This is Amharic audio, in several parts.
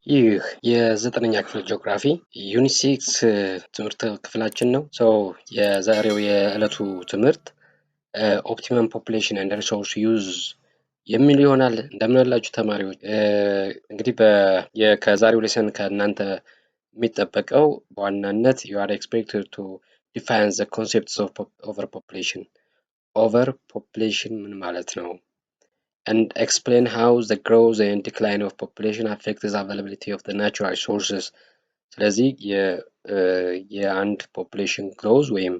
ይህ የዘጠነኛ ክፍል ጂኦግራፊ ዩኒት 6 ትምህርት ክፍላችን ነው። የዛሬው የዕለቱ ትምህርት ኦፕቲመም ፖፑሌሽን ኤንድ ሪሶርስ ዩዝ የሚል ይሆናል። እንደምን አላችሁ ተማሪዎች? እንግዲህ ከዛሬው ሌሰን ከእናንተ የሚጠበቀው በዋናነት you are expected to define the concepts of overpopulation. Overpopulation ምን ማለት ነው? And explain how the growth and decline of population affects the availability of the natural resources. ስለዚህ የአንድ ፖፑሌሽን ግሮዝ ወይም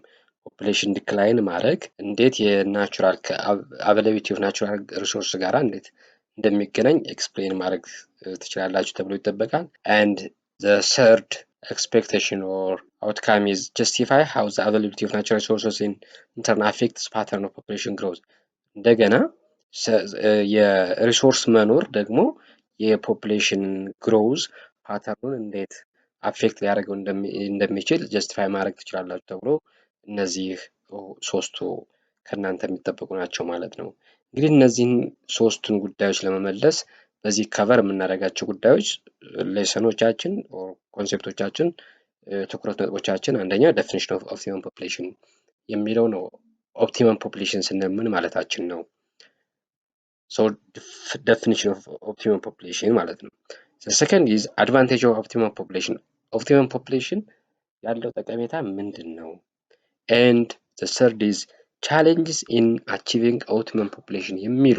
ፖፑሌሽን ዲክላይን ማድረግ እንዴት የናቹራል አቬላቢሊቲ ኦፍ ናቹራል ሪሶርስ ጋር እንዴት እንደሚገናኝ ኤክስፕሌን ማድረግ ትችላላችሁ ተብሎ ይጠበቃል። and the third expectation or outcome is justify how the availability of natural resources in turn affects pattern of population growth. እንደገና የሪሶርስ መኖር ደግሞ የፖፑሌሽን ግሮዝ ፓተርኑን እንዴት አፌክት ሊያደርገው እንደሚችል ጀስቲፋይ ማድረግ ትችላላችሁ ተብሎ እነዚህ ሶስቱ ከእናንተ የሚጠበቁ ናቸው ማለት ነው። እንግዲህ እነዚህን ሶስቱን ጉዳዮች ለመመለስ በዚህ ከቨር የምናደርጋቸው ጉዳዮች ሌሰኖቻችን ኮንሴፕቶቻችን ትኩረት ነጥቦቻችን አንደኛ ዴፊኒሽን ኦፍ ኦፕቲመም ፖፑሌሽን የሚለው ነው። ኦፕቲመም ፖፑሌሽን ስንል ምን ማለታችን ነው? definition of optimum population ማለት ነው። The second is advantage of optimum population. Optimum population ያለው ጠቀሜታ ምንድን ነው? And the third is challenges in achieving optimum population የሚሉ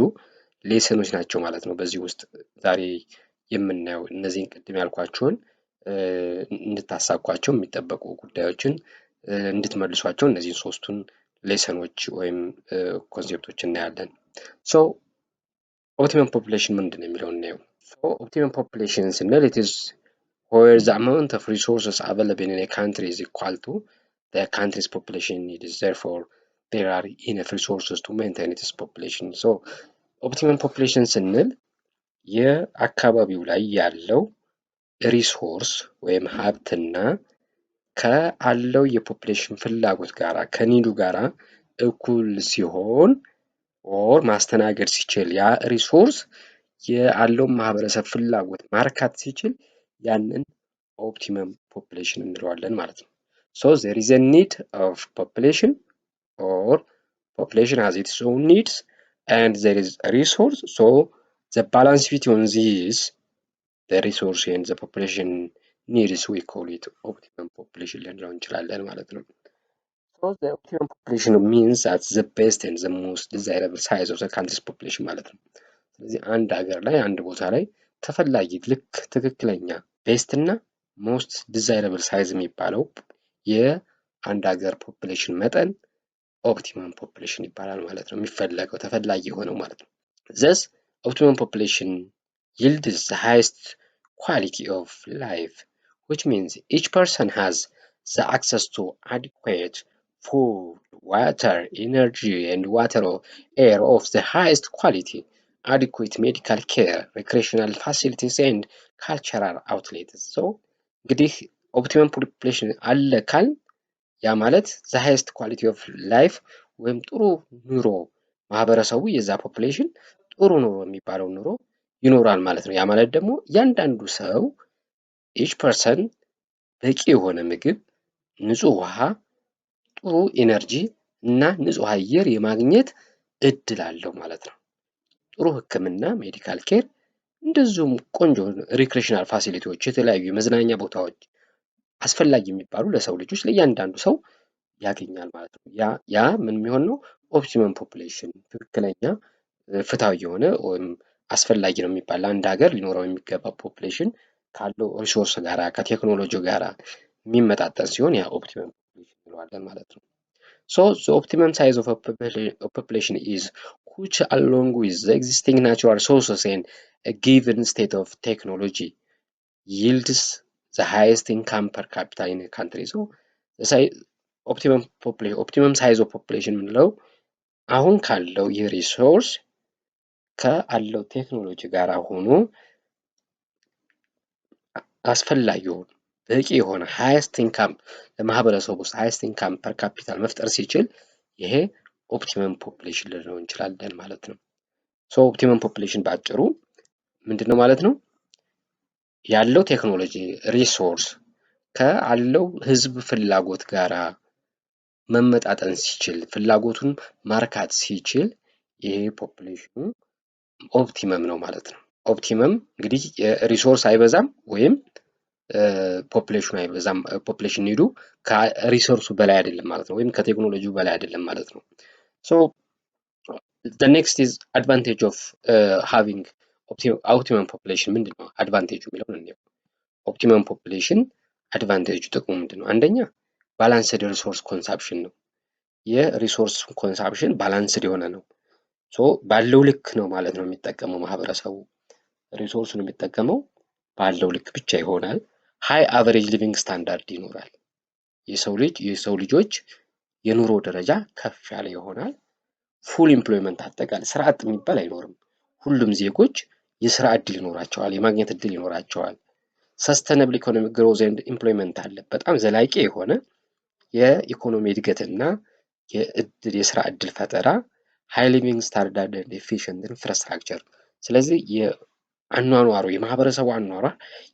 ሌሰኖች ናቸው ማለት ነው። በዚህ ውስጥ ዛሬ የምናየው እነዚህን ቅድም ያልኳቸውን እንድታሳኳቸው የሚጠበቁ ጉዳዮችን እንድትመልሷቸው እነዚህን ሶስቱን ሌሰኖች ወይም ኮንሴፕቶች እናያለን። optimum population ምንድን ነው የሚለውን እናየው። optimum population ስንል it is where the amount of resources available in a country is equal to the country's population needs. Therefore, there are enough resources to maintain its population. optimum population ስንል የአካባቢው ላይ ያለው ሪሶርስ ወይም ሀብትና ከአለው የፖፑሌሽን ፍላጎት ጋራ ከኒዱ ጋራ እኩል ሲሆን ኦር ማስተናገድ ሲችል ያ ሪሶርስ ያለው ማህበረሰብ ፍላጎት ማርካት ሲችል ያንን ኦፕቲመም ፖፑሌሽን እንለዋለን ማለት ነው። there is a need of population or population has its own needs and there is a resource, so the balance between these the resource and the population needs we call it optimum population ልንለው እንችላለን ማለት ነው። the optimum population means that the best and the most desirable size of the country's population ማለት ነው። ስለዚህ አንድ ሀገር ላይ አንድ ቦታ ላይ ተፈላጊ ልክ ትክክለኛ ቤስት እና ሞስት ዲዛይረብል ሳይዝ የሚባለው የአንድ ሀገር ፖፑሌሽን መጠን ኦፕቲመም ፖፑሌሽን ይባላል ማለት ነው። የሚፈለገው ተፈላጊ የሆነው ማለት ነው። thus optimum population yields the highest quality of life, which means each person has the access to adequate food, water, energy and water or air of the highest quality, adequate medical care, recreational facilities and cultural outlets. እንግዲህ ኦፕቲመም ፖፑሌሽን አለ ካል ያ ማለት the highest quality of life ወይም ጥሩ ኑሮ ማህበረሰቡ የዛ ፖፑሌሽን ጥሩ ኑሮ የሚባለው ኑሮ ይኖራል ማለት ነው። ያ ማለት ደግሞ እያንዳንዱ ሰው each person በቂ የሆነ ምግብ፣ ንጹህ ውሃ፣ ጥሩ ኢነርጂ እና ንጹህ አየር የማግኘት እድል አለው ማለት ነው። ጥሩ ሕክምና ሜዲካል ኬር እንደዚሁም ቆንጆ ሪክሬሽናል ፋሲሊቲዎች የተለያዩ የመዝናኛ ቦታዎች አስፈላጊ የሚባሉ ለሰው ልጆች ለእያንዳንዱ ሰው ያገኛል ማለት ነው። ያ ምን የሚሆን ነው? ኦፕቲመም ፖፑሌሽን ትክክለኛ ፍትሃዊ የሆነ ወይም አስፈላጊ ነው የሚባል ለአንድ ሀገር ሊኖረው የሚገባ ፖፑሌሽን ካለው ሪሶርስ ጋራ ከቴክኖሎጂ ጋራ የሚመጣጠን ሲሆን ያ ኦፕቲመም ፖፑሌሽን እንለዋለን ማለት ነው። the optimum size of a population is which along with the existing natural resources and a given state of technology yields the highest income per capita in a country. optimum size of population የምንለው አሁን ካለው የሪሶርስ ከአለው ቴክኖሎጂ ጋር ሆኖ አስፈላጊ የሆነ በቂ የሆነ ሃይስት ኢንካም ለማህበረሰቡ ውስጥ ሃይስት ኢንካም ፐር ካፒታል መፍጠር ሲችል ይሄ ኦፕቲመም ፖፑሌሽን ልንለው እንችላለን ማለት ነው። ኦፕቲመም ፖፑሌሽን በአጭሩ ምንድነው ማለት ነው? ያለው ቴክኖሎጂ ሪሶርስ ካለው ህዝብ ፍላጎት ጋራ መመጣጠን ሲችል ፍላጎቱን ማርካት ሲችል ይሄ ፖፕሌሽኑ ኦፕቲመም ነው ማለት ነው። ኦፕቲመም እንግዲህ ሪሶርስ አይበዛም ወይም ፖፕሌሽኑ አይበዛም፣ ፖፕሌሽን ኒዱ ከሪሶርሱ በላይ አይደለም ማለት ነው፣ ወይም ከቴክኖሎጂው በላይ አይደለም ማለት ነው። ሶ the next is advantage of having optimum population ምንድን ነው አድቫንቴጁ የሚለውን እንየው። ኦፕቲመም ፖፕሌሽን አድቫንቴጁ ጥቅሙ ምንድን ነው? አንደኛ ባላንስድ ሪሶርስ ኮንሳፕሽን ነው። የሪሶርስ ኮንሳፕሽን ባላንስድ የሆነ ነው። ሶ ባለው ልክ ነው ማለት ነው የሚጠቀመው ማህበረሰቡ። ሪሶርሱን የሚጠቀመው ባለው ልክ ብቻ ይሆናል። ሃይ አቨሬጅ ሊቪንግ ስታንዳርድ ይኖራል። የሰው ልጆች የኑሮ ደረጃ ከፍ ያለ ይሆናል። ፉል ኢምፕሎይመንት አጠቃላይ ስራ አጥ የሚባል አይኖርም። ሁሉም ዜጎች የስራ እድል ይኖራቸዋል፣ የማግኘት እድል ይኖራቸዋል። ሰስተነብል ኢኮኖሚክ ግሮዝ ኤንድ ኢምፕሎይመንት አለ። በጣም ዘላቂ የሆነ የኢኮኖሚ እድገትና የስራ እድል ፈጠራ፣ ሃይ ሊቪንግ ስታንዳርድ ኤንድ ኤፊሽንት ኢንፍራስትራክቸር። ስለዚህ የአኗኗሩ የማህበረሰቡ አኗኗር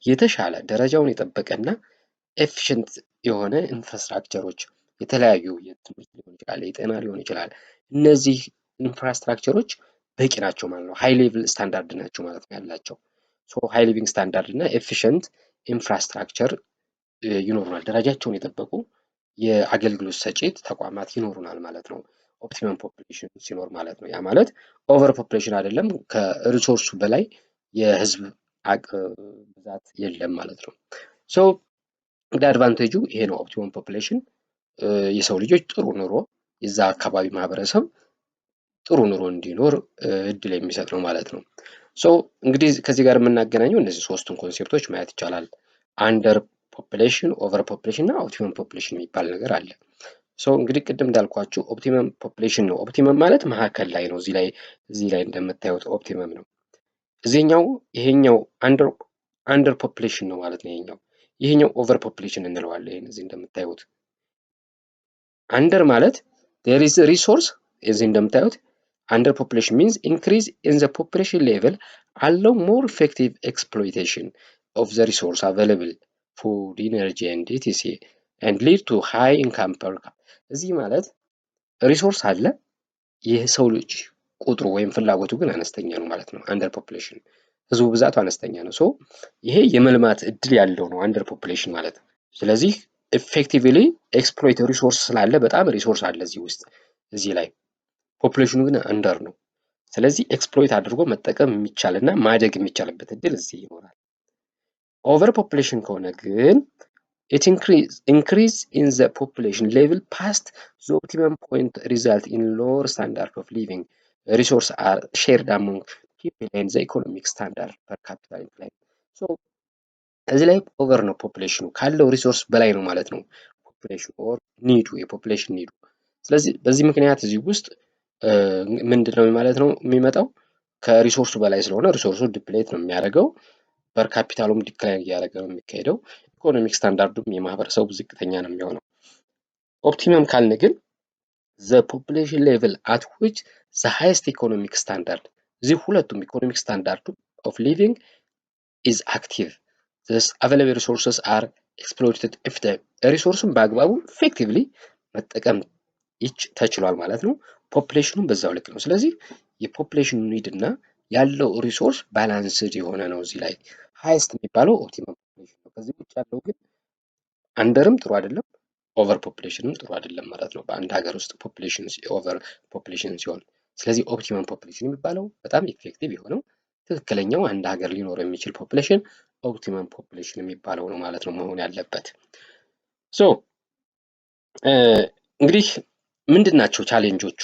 የተሻለ ደረጃውን የጠበቀና ኤፊሽንት የሆነ ኢንፍራስትራክቸሮች የተለያዩ የትምህርት ሊሆን ይችላል፣ የጤና ሊሆን ይችላል። እነዚህ ኢንፍራስትራክቸሮች በቂ ናቸው ማለት ነው። ሃይ ሌቭል ስታንዳርድ ናቸው ማለት ነው ያላቸው። ሶ ሃይ ሊቪንግ ስታንዳርድ እና ኤፊሽንት ኢንፍራስትራክቸር ይኖሩናል። ደረጃቸውን የጠበቁ የአገልግሎት ሰጪ ተቋማት ይኖሩናል ማለት ነው። ኦፕቲመም ፖፕሌሽን ሲኖር ማለት ነው። ያ ማለት ኦቨር ፖፕሌሽን አይደለም፣ ከሪሶርሱ በላይ የህዝብ ብዛት የለም ማለት ነው። ሶ እንደ አድቫንቴጁ ይሄ ነው። ኦፕቲመም ፖፕሌሽን የሰው ልጆች ጥሩ ኑሮ፣ የዛ አካባቢ ማህበረሰብ ጥሩ ኑሮ እንዲኖር እድል የሚሰጥ ነው ማለት ነው። ሶ እንግዲህ ከዚህ ጋር የምናገናኘው እነዚህ ሶስቱን ኮንሴፕቶች ማየት ይቻላል። አንደር ፖፕሌሽን፣ ኦቨር ፖፕሌሽን እና ኦፕቲመም ፖፕሌሽን የሚባል ነገር አለ። ሶ እንግዲህ ቅድም እንዳልኳችሁ ኦፕቲመም ፖፕሌሽን ነው። ኦፕቲመም ማለት መካከል ላይ ነው። እዚህ ላይ እንደምታዩት ኦፕቲመም ነው። ይሄኛው አንደር ፖፕሌሽን ነው ማለት ነው። ይሄኛው ኦቨር ፖፕሌሽን እንለዋለን። ይሄን እዚህ እንደምታዩት አንደር ማለት there is a resource እዚህ እንደምታዩት under population means increase in the population level allow more effective exploitation of the resource available food, energy and etc and lead to high income per capita። እዚህ ማለት ሪሶርስ አለ፣ የሰው ልጅ ቁጥሩ ወይም ፍላጎቱ ግን አነስተኛ ነው ማለት ነው። አንደር ፖፕሌሽን ህዝቡ ብዛቱ አነስተኛ ነው። ሶ ይሄ የመልማት እድል ያለው ነው አንደር ፖፕሌሽን ማለት። ስለዚህ ኤፌክቲቭሊ ኤክስፕሎይት ሪሶርስ ስላለ በጣም ሪሶርስ አለ እዚህ ውስጥ፣ እዚህ ላይ ፖፕሌሽኑ ግን አንደር ነው። ስለዚህ ኤክስፕሎይት አድርጎ መጠቀም የሚቻልና ማደግ የሚቻልበት እድል እዚህ ይኖራል። ኦቨር ፖፕሌሽን ከሆነ ግን it increase in the population level past the optimum point result in lower standard of living. Resources are shared among people and the economic standard per capita incline. So እዚህ ላይ ኦቨር ነው ፖፕሌሽኑ፣ ካለው ሪሶርስ በላይ ነው ማለት ነው ፖፕሌሽኑ ኦር ኒዱ፣ የፖፕሌሽን ኒዱ። ስለዚህ በዚህ ምክንያት እዚህ ውስጥ ምንድነው ማለት ነው የሚመጣው፣ ከሪሶርሱ በላይ ስለሆነ ሪሶርሱ ዲፕሌት ነው የሚያደርገው፣ ፐር ካፒታሉም ዲክላይን እያደረገ ነው የሚካሄደው፣ ኢኮኖሚክ ስታንዳርዱም የማህበረሰቡ ዝቅተኛ ነው የሚሆነው። ኦፕቲመም ካልን ግን the population level at which the highest economic standard እዚህ ሁለቱም ኢኮኖሚክ ስታንዳርዱ of living is active thus available resources are exploited if the ሪሶርሱን በአግባቡ ኢፌክቲቭሊ መጠቀም ተችሏል ማለት ነው። ፖፕሌሽኑም በዛው ልክ ነው። ስለዚህ የፖፕሌሽኑ ኒድ እና ያለው ሪሶርስ ባላንስድ የሆነ ነው። እዚህ ላይ ሃይስት የሚባለው ኦፕቲመም ፖፕሌሽን ነው። ከዚህ ውጭ ያለው ግን አንደርም ጥሩ አይደለም፣ ኦቨር ፖፕሌሽንም ጥሩ አይደለም ማለት ነው በአንድ ሀገር ውስጥ ፖፕሌሽን ኦቨር ፖፕሌሽን ሲሆን። ስለዚህ ኦፕቲመም ፖፕሌሽን የሚባለው በጣም ኢፌክቲቭ የሆነው ትክክለኛው አንድ ሀገር ሊኖር የሚችል ፖፕሌሽን ኦፕቲመም ፖፕሌሽን የሚባለው ነው ማለት ነው መሆን ያለበት። ሶ እንግዲህ ምንድን ናቸው ቻሌንጆቹ?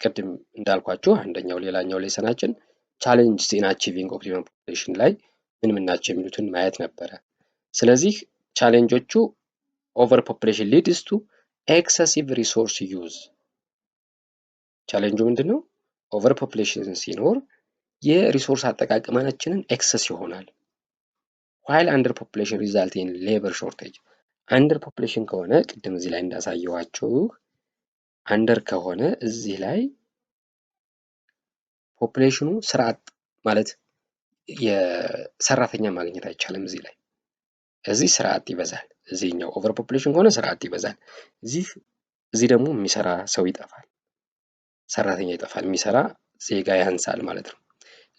ቅድም እንዳልኳችሁ አንደኛው ሌላኛው ሌሰናችን ቻሌንጅስ ኢን አቺቪንግ ኦፕቲመም ፖፕሌሽን ላይ ምን ናቸው የሚሉትን ማየት ነበረ። ስለዚህ ቻሌንጆቹ ኦቨር ፖፕሌሽን ሊድስ ቱ ኤክሰሲቭ ሪሶርስ ዩዝ። ቻሌንጁ ምንድን ነው? ኦቨር ፖፕሌሽን ሲኖር የሪሶርስ አጠቃቀማችንን ኤክሰስ ይሆናል። ዋይል አንደር ፖፕሌሽን ሪዛልት ኢን ሌበር ሾርቴጅ። አንደር ፖፕሌሽን ከሆነ ቅድም እዚህ ላይ እንዳሳየዋችሁ አንደር ከሆነ እዚህ ላይ ፖፕሌሽኑ ስራ አጥ ማለት የሰራተኛ ማግኘት አይቻልም እዚህ ላይ። እዚህ ስራ አጥ ይበዛል። እዚህኛው ኦቨር ፖፑሌሽን ከሆነ ስራ አጥ ይበዛል። እዚህ ደግሞ የሚሰራ ሰው ይጠፋል፣ ሰራተኛ ይጠፋል፣ የሚሰራ ዜጋ ያንሳል ማለት ነው።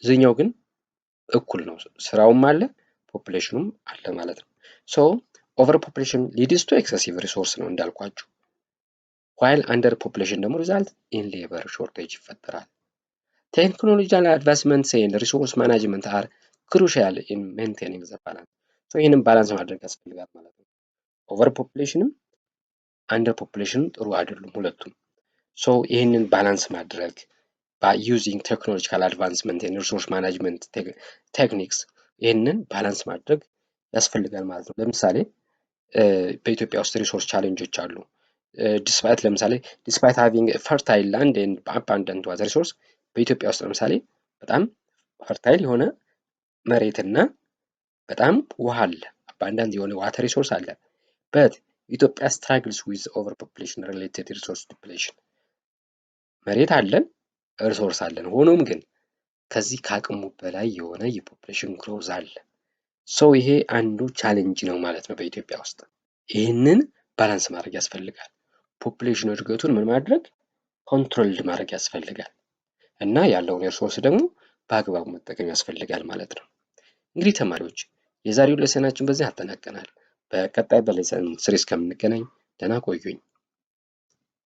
እዚህኛው ግን እኩል ነው፣ ስራውም አለ ፖፑሌሽኑም አለ ማለት ነው። ሶ ኦቨር ፖፑሌሽን ሊድስ ቱ ኤክሰሲቭ ሪሶርስ ነው እንዳልኳችሁ። ዋይል አንደር ፖፑሌሽን ደግሞ ሪዛልት ኢን ሌበር ሾርቴጅ ይፈጠራል። ቴክኖሎጂካል አድቫንስመንትስ ኤንድ ሪሶርስ ማናጅመንት አር ክሩሻል ኢን ሜንቴኒንግ ዘ ባላንስ። ይህንን ባላንስ ማድረግ ያስፈልጋል ማለት ነው። ኦቨር ፖፑሌሽንም አንደር ፖፑሌሽንም ጥሩ አይደሉም ሁለቱም። ሶ ይህንን ባላንስ ማድረግ ዩዚንግ ቴክኖሎጂካል አድቫንስመንት ኤንድ ሪሶርስ ማናጅመንት ቴክኒክስ ይህንን ባላንስ ማድረግ ያስፈልጋል ማለት ነው። ለምሳሌ በኢትዮጵያ ውስጥ ሪሶርስ ቻሌንጆች አሉ። ዲስፓይት ሃቪንግ ፈርታይል ላንድ ኤንድ አባንዳንት ዋተር ሪሶርስ፣ በኢትዮጵያ ውስጥ ለምሳሌ በጣም ፈርታይል የሆነ መሬትና በጣም ውሃ አለ፣ አባንዳንት የሆነ ዋተር ሪሶርስ አለ። በት ኢትዮጵያ ስትራግልስ ዊዝ ኦቨር ፖፑሌሽን ሪሌትድ ሪሶርስ ዲፕሌሽን። መሬት አለን፣ ሪሶርስ አለን፣ ሆኖም ግን ከዚህ ከአቅሙ በላይ የሆነ የፖፑሌሽን ግሮዝ አለ። ሶ ይሄ አንዱ ቻሌንጅ ነው ማለት ነው በኢትዮጵያ ውስጥ። ይህንን ባላንስ ማድረግ ያስፈልጋል። ፖፑሌሽን እድገቱን ምን ማድረግ ኮንትሮልድ ማድረግ ያስፈልጋል እና ያለውን ሪሶርስ ደግሞ በአግባቡ መጠቀም ያስፈልጋል ማለት ነው። እንግዲህ ተማሪዎች የዛሬው ሌሰናችን በዚህ አጠናቀናል። በቀጣይ በሌሰን 3 እስከምንገናኝ ደህና ቆዩኝ።